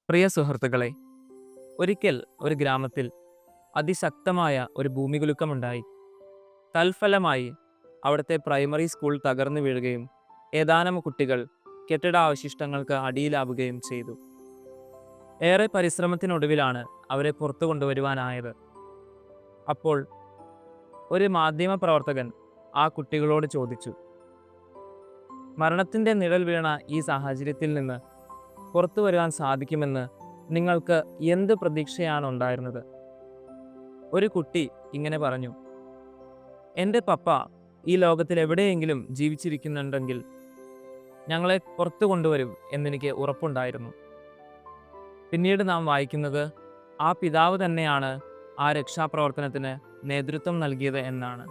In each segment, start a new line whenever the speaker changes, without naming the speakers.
പ്രിയ സുഹൃത്തുക്കളെ, ഒരിക്കൽ ഒരു ഗ്രാമത്തിൽ അതിശക്തമായ ഒരു ഭൂമികുലുക്കമുണ്ടായി. തൽഫലമായി അവിടുത്തെ പ്രൈമറി സ്കൂൾ തകർന്നു വീഴുകയും ഏതാനും കുട്ടികൾ കെട്ടിടാവശിഷ്ടങ്ങൾക്ക് അടിയിലാവുകയും ചെയ്തു. ഏറെ പരിശ്രമത്തിനൊടുവിലാണ് അവരെ പുറത്തു കൊണ്ടുവരുവാനായത്. അപ്പോൾ ഒരു മാധ്യമ പ്രവർത്തകൻ ആ കുട്ടികളോട് ചോദിച്ചു, മരണത്തിൻ്റെ നിഴൽ വീണ ഈ സാഹചര്യത്തിൽ നിന്ന് പുറത്തു വരുവാൻ സാധിക്കുമെന്ന് നിങ്ങൾക്ക് എന്ത് പ്രതീക്ഷയാണ് ഉണ്ടായിരുന്നത്? ഒരു കുട്ടി ഇങ്ങനെ പറഞ്ഞു, എൻ്റെ പപ്പ ഈ ലോകത്തിൽ എവിടെയെങ്കിലും ജീവിച്ചിരിക്കുന്നുണ്ടെങ്കിൽ ഞങ്ങളെ പുറത്തു കൊണ്ടുവരും എന്നെനിക്ക് ഉറപ്പുണ്ടായിരുന്നു. പിന്നീട് നാം വായിക്കുന്നത് ആ പിതാവ് തന്നെയാണ് ആ രക്ഷാപ്രവർത്തനത്തിന് നേതൃത്വം നൽകിയത് എന്നാണ്.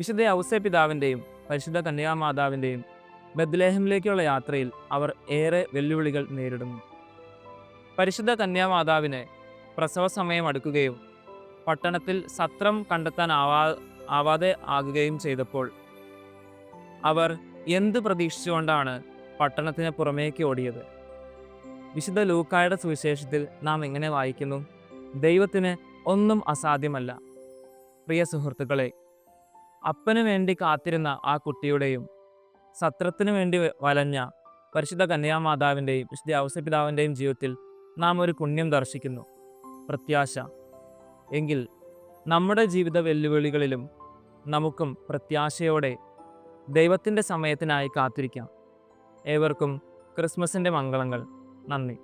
വിശുദ്ധ ഔസേ പിതാവിൻ്റെയും പരിശുദ്ധ കന്യാമാതാവിൻ്റെയും ബത്ലഹേമിലേക്കുള്ള യാത്രയിൽ അവർ ഏറെ വെല്ലുവിളികൾ നേരിടുന്നു. പരിശുദ്ധ കന്യാമാതാവിന് പ്രസവ സമയം അടുക്കുകയും പട്ടണത്തിൽ സത്രം ആവാതെ ആകുകയും ചെയ്തപ്പോൾ അവർ എന്ത് പ്രതീക്ഷിച്ചുകൊണ്ടാണ് പട്ടണത്തിന് പുറമേക്ക് ഓടിയത്? വിശുദ്ധ ലൂക്കായുടെ സുവിശേഷത്തിൽ നാം എങ്ങനെ വായിക്കുന്നു? ദൈവത്തിന് ഒന്നും അസാധ്യമല്ല. പ്രിയ സുഹൃത്തുക്കളെ, അപ്പന് വേണ്ടി കാത്തിരുന്ന ആ കുട്ടിയുടെയും സത്രത്തിനു വേണ്ടി വലഞ്ഞ പരിശുദ്ധ കന്യാമാതാവിൻ്റെയും വിശുദ്ധ ഔസേപിതാവിൻ്റെയും ജീവിതത്തിൽ നാം ഒരു പുണ്യം ദർശിക്കുന്നു: പ്രത്യാശ. എങ്കിൽ നമ്മുടെ ജീവിത വെല്ലുവിളികളിലും നമുക്കും പ്രത്യാശയോടെ ദൈവത്തിൻ്റെ സമയത്തിനായി കാത്തിരിക്കാം. ഏവർക്കും ക്രിസ്മസിൻ്റെ മംഗളങ്ങൾ. നന്ദി.